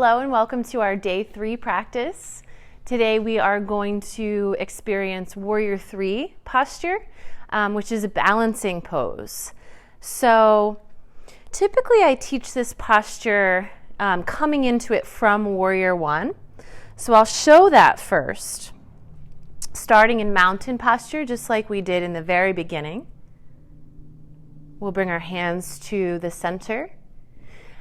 Hello and welcome to our day 3 practice. Today we are going to experience Warrior 3 posture, which is a balancing pose. So typically I teach this posture coming into it from Warrior 1. So I'll show that first, starting in mountain posture, just like we did in the very beginning. We'll bring our hands to the center.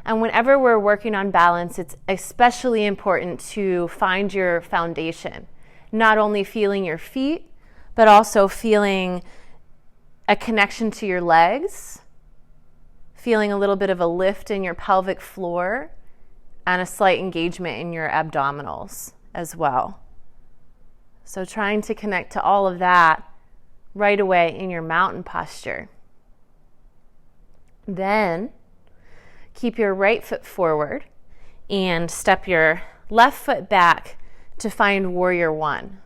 And whenever we're working on balance, it's especially important to find your foundation. Not only feeling your feet, but also feeling a connection to your legs, feeling a little bit of a lift in your pelvic floor, and a slight engagement in your abdominals as well. So trying to connect to all of that right away in your mountain posture. Then keep your right foot forward and step your left foot back to find Warrior 1.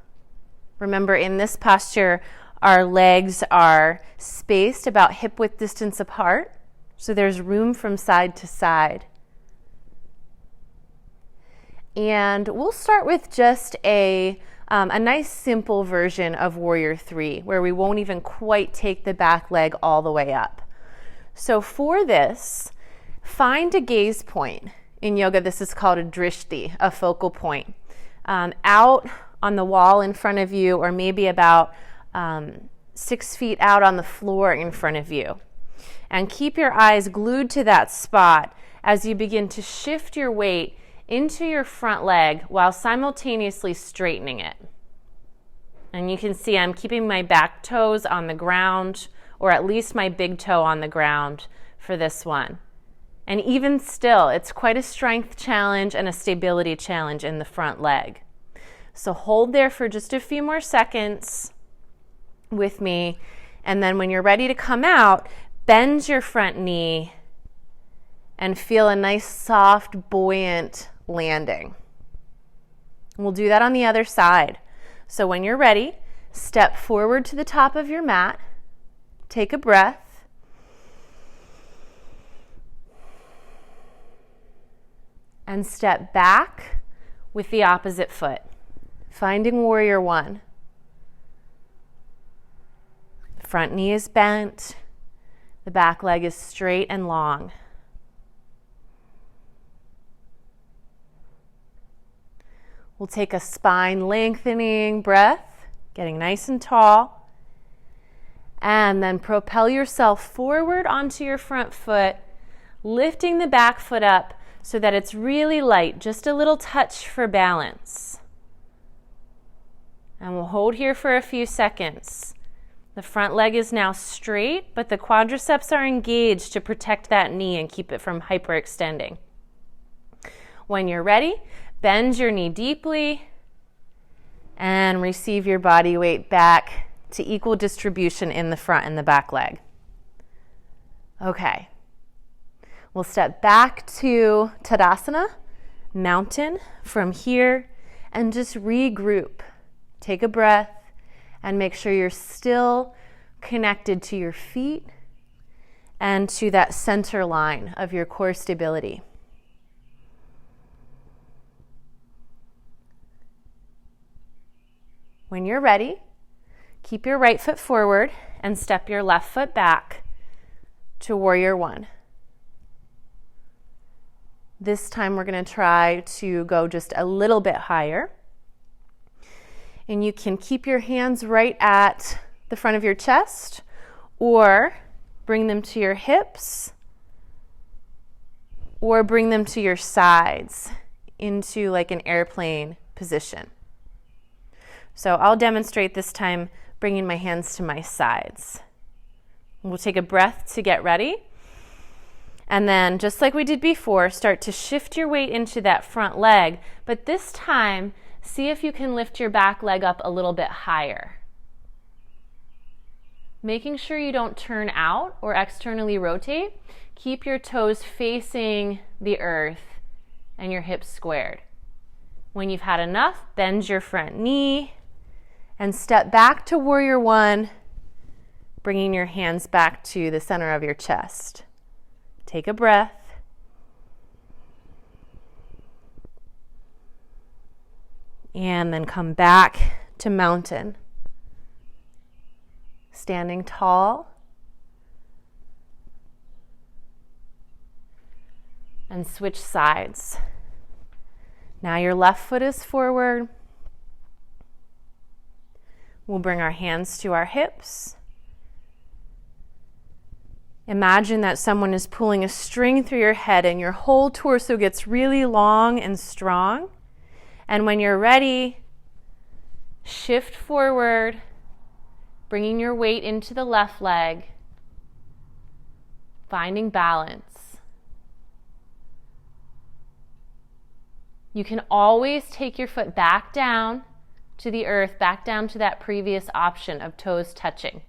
Remember, in this posture, our legs are spaced about hip width distance apart, so there's room from side to side. And we'll start with just a nice simple version of Warrior 3, where we won't even quite take the back leg all the way up. So for this, find a gaze point. In yoga, this is called a drishti, a focal point. Out on the wall in front of you, or maybe about 6 feet out on the floor in front of you. And keep your eyes glued to that spot as you begin to shift your weight into your front leg while simultaneously straightening it. And you can see I'm keeping my back toes on the ground, or at least my big toe on the ground for this one. And even still, it's quite a strength challenge and a stability challenge in the front leg. So hold there for just a few more seconds with me. And then when you're ready to come out, bend your front knee and feel a nice, soft, buoyant landing. We'll do that on the other side. So when you're ready, step forward to the top of your mat. Take a breath. And step back with the opposite foot, finding Warrior 1. The front knee is bent, the back leg is straight and long. We'll take a spine lengthening breath, getting nice and tall, and then propel yourself forward onto your front foot, lifting the back foot up so that it's really light, just a little touch for balance. And we'll hold here for a few seconds. The front leg is now straight, but the quadriceps are engaged to protect that knee and keep it from hyperextending. When you're ready, bend your knee deeply and receive your body weight back to equal distribution in the front and the back leg. Okay. We'll step back to Tadasana, mountain, from here, and just regroup. Take a breath and make sure you're still connected to your feet and to that center line of your core stability. When you're ready, keep your right foot forward and step your left foot back to Warrior 1. This time we're going to try to go just a little bit higher. And you can keep your hands right at the front of your chest or bring them to your hips or bring them to your sides into like an airplane position. So I'll demonstrate this time bringing my hands to my sides. We'll take a breath to get ready. And then, just like we did before, start to shift your weight into that front leg. But this time, see if you can lift your back leg up a little bit higher. Making sure you don't turn out or externally rotate. Keep your toes facing the earth and your hips squared. When you've had enough, bend your front knee and step back to Warrior 1, bringing your hands back to the center of your chest. Take a breath. And then come back to mountain. Standing tall. And switch sides. Now your left foot is forward. We'll bring our hands to our hips. Imagine that someone is pulling a string through your head and your whole torso gets really long and strong. And when you're ready, shift forward, bringing your weight into the left leg, finding balance. You can always take your foot back down to the earth, back down to that previous option of toes touching.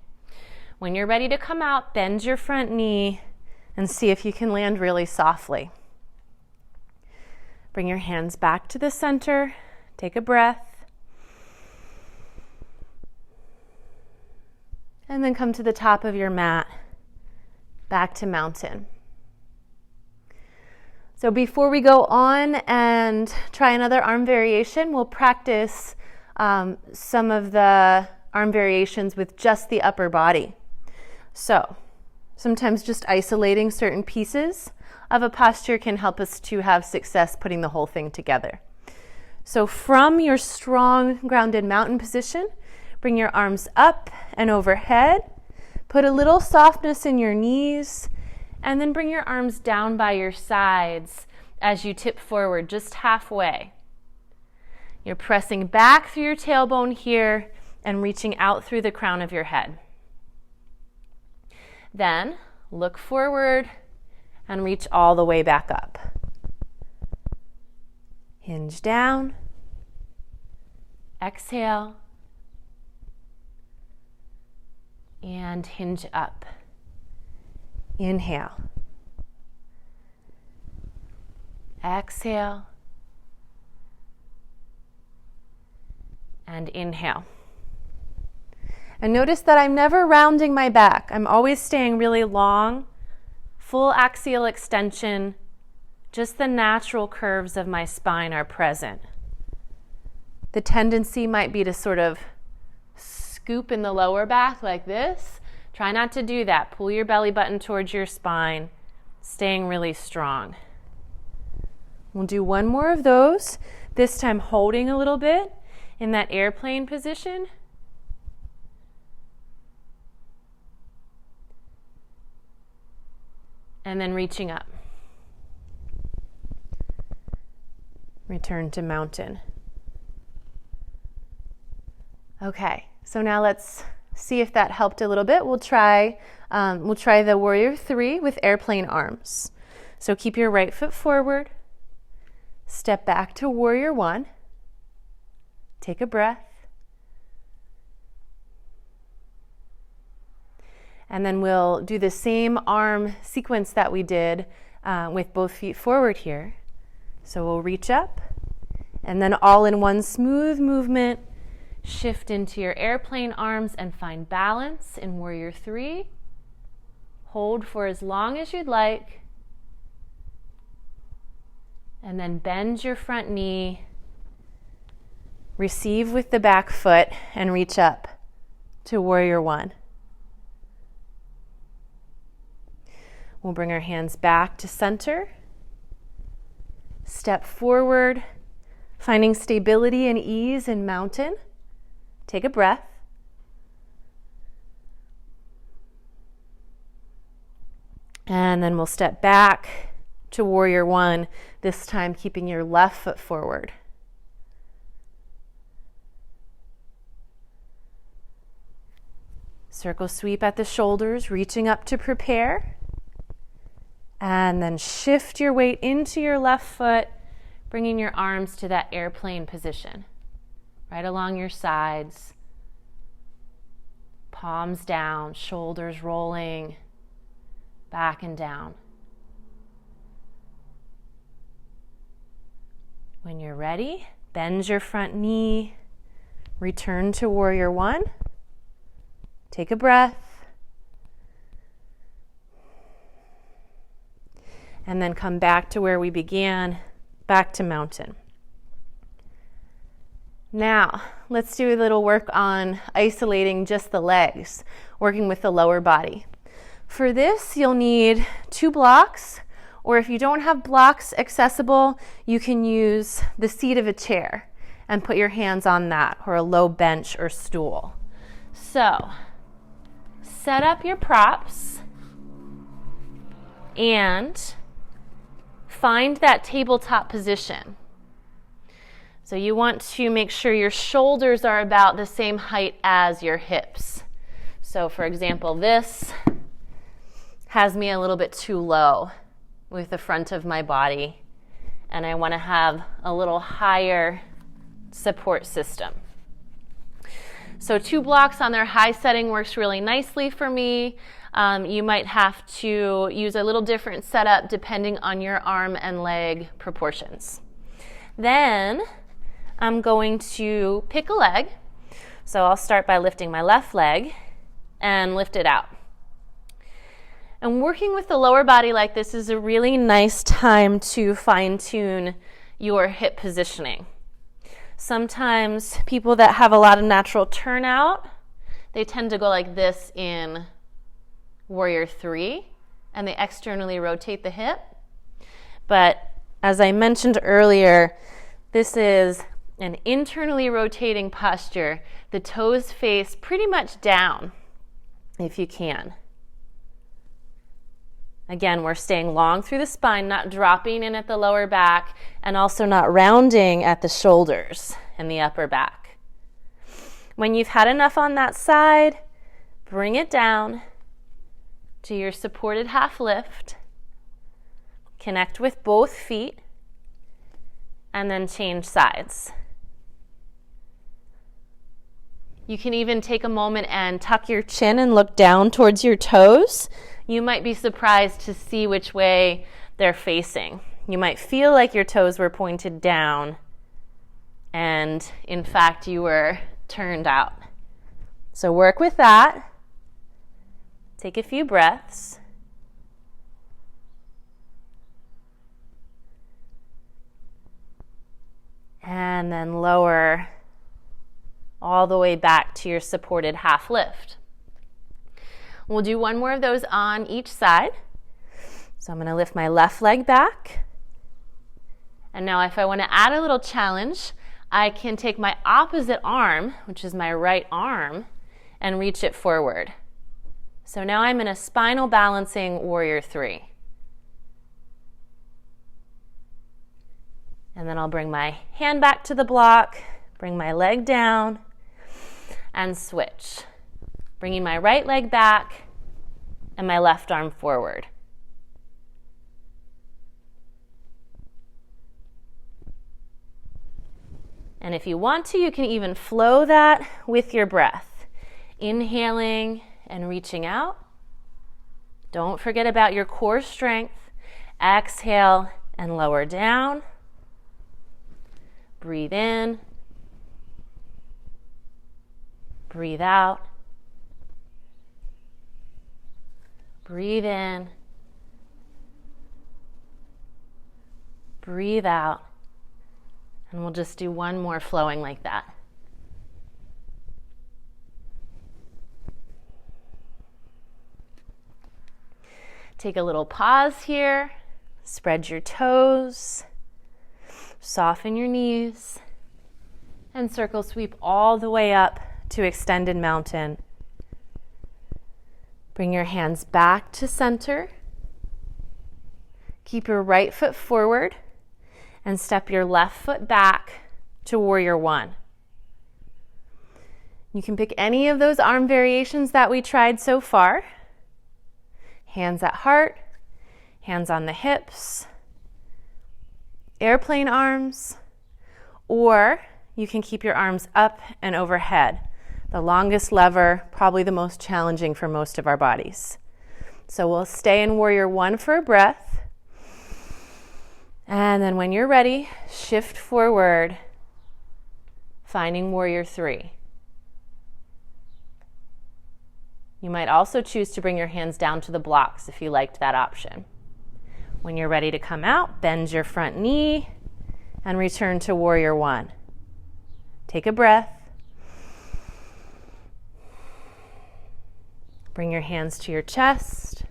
When you're ready to come out, bend your front knee and see if you can land really softly. Bring your hands back to the center. Take a breath. And then come to the top of your mat, back to mountain. So before we go on and try another arm variation, we'll practice some of the arm variations with just the upper body. So sometimes just isolating certain pieces of a posture can help us to have success putting the whole thing together. So from your strong grounded mountain position, bring your arms up and overhead. Put a little softness in your knees, and then bring your arms down by your sides as you tip forward just halfway. You're pressing back through your tailbone here and reaching out through the crown of your head. Then look forward and reach all the way back up. Hinge down. Exhale. And hinge up. Inhale. Exhale. And inhale. And notice that I'm never rounding my back. I'm always staying really long, full axial extension. Just the natural curves of my spine are present. The tendency might be to sort of scoop in the lower back like this. Try not to do that. Pull your belly button towards your spine, staying really strong. We'll do one more of those, this time holding a little bit in that airplane position. And then reaching up. Return to mountain. Okay, so now let's see if that helped a little bit. We'll try the Warrior 3 with airplane arms. So keep your right foot forward. Step back to Warrior 1. Take a breath. And then we'll do the same arm sequence that we did with both feet forward here. So we'll reach up, and then all in one smooth movement, shift into your airplane arms and find balance in Warrior 3. Hold for as long as you'd like. And then bend your front knee, receive with the back foot, and reach up to Warrior 1. We'll bring our hands back to center. Step forward, finding stability and ease in mountain. Take a breath. And then we'll step back to Warrior 1, this time keeping your left foot forward. Circle sweep at the shoulders, reaching up to prepare. And then shift your weight into your left foot, bringing your arms to that airplane position. Right along your sides. Palms down, shoulders rolling, back and down. When you're ready, bend your front knee, return to Warrior 1. Take a breath. And then come back to where we began, back to mountain. Now, let's do a little work on isolating just the legs, working with the lower body. For this, you'll need 2 blocks, or if you don't have blocks accessible, you can use the seat of a chair and put your hands on that, or a low bench or stool. So, set up your props and find that tabletop position. So you want to make sure your shoulders are about the same height as your hips. So for example, this has me a little bit too low with the front of my body, and I want to have a little higher support system. So 2 blocks on their high setting works really nicely for me. You might have to use a little different setup depending on your arm and leg proportions. Then I'm going to pick a leg. So I'll start by lifting my left leg and lift it out. And working with the lower body like this is a really nice time to fine-tune your hip positioning. Sometimes people that have a lot of natural turnout, they tend to go like this in Warrior 3, and they externally rotate the hip. But as I mentioned earlier, this is an internally rotating posture. The toes face pretty much down if you can. Again, we're staying long through the spine, not dropping in at the lower back, and also not rounding at the shoulders and the upper back. When you've had enough on that side, bring it down to your supported half lift. Connect with both feet, and then change sides. You can even take a moment and tuck your chin and look down towards your toes. You might be surprised to see which way they're facing. You might feel like your toes were pointed down, and in fact you were turned out. So work with that. Take a few breaths. And then lower all the way back to your supported half lift. We'll do one more of those on each side. So I'm going to lift my left leg back. And now if I want to add a little challenge, I can take my opposite arm, which is my right arm, and reach it forward. So now I'm in a spinal balancing Warrior 3. And then I'll bring my hand back to the block, bring my leg down, and switch. Bringing my right leg back and my left arm forward. And if you want to, you can even flow that with your breath. Inhaling and reaching out. Don't forget about your core strength. Exhale and lower down. Breathe in. Breathe out. Breathe in. Breathe out. And we'll just do one more flowing like that. Take a little pause here. Spread your toes. Soften your knees. And circle sweep all the way up to extended mountain. Bring your hands back to center. Keep your right foot forward and step your left foot back to Warrior 1. You can pick any of those arm variations that we tried so far. Hands at heart, hands on the hips, airplane arms, or you can keep your arms up and overhead. The longest lever, probably the most challenging for most of our bodies. So we'll stay in Warrior 1 for a breath. And then when you're ready, shift forward, finding Warrior 3. You might also choose to bring your hands down to the blocks if you liked that option. When you're ready to come out, bend your front knee and return to Warrior 1. Take a breath. Bring your hands to your chest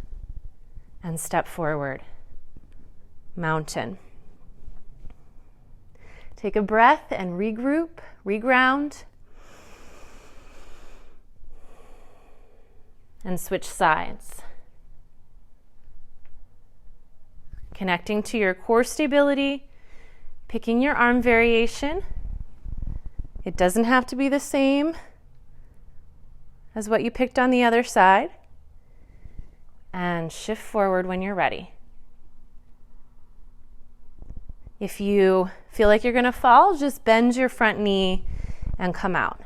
and step forward. Mountain. Take a breath and regroup, reground, and switch sides. Connecting to your core stability, picking your arm variation. It doesn't have to be the same as what you picked on the other side. And shift forward when you're ready. If you feel like you're going to fall, just bend your front knee and come out.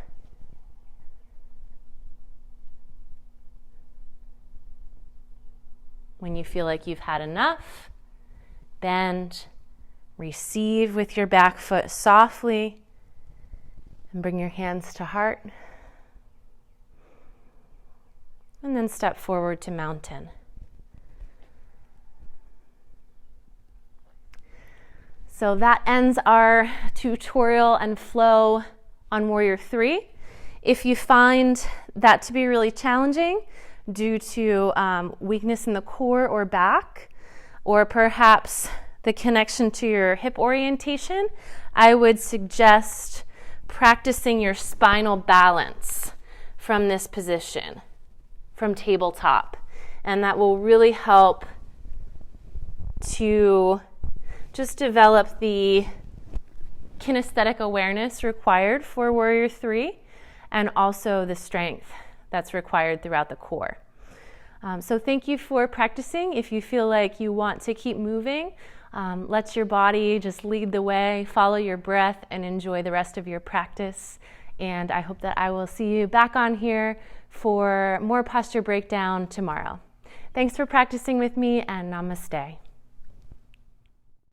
When you feel like you've had enough, bend, receive with your back foot softly, and bring your hands to heart. And then step forward to mountain. So that ends our tutorial and flow on Warrior 3. If you find that to be really challenging due to weakness in the core or back, or perhaps the connection to your hip orientation, I would suggest practicing your spinal balance from this position, from tabletop. And that will really help to just develop the kinesthetic awareness required for Warrior 3 and also the strength that's required throughout the core. So thank you for practicing. If you feel like you want to keep moving, let your body just lead the way, follow your breath, and enjoy the rest of your practice. And I hope that I will see you back on here for more posture breakdown tomorrow. Thanks for practicing with me, and namaste.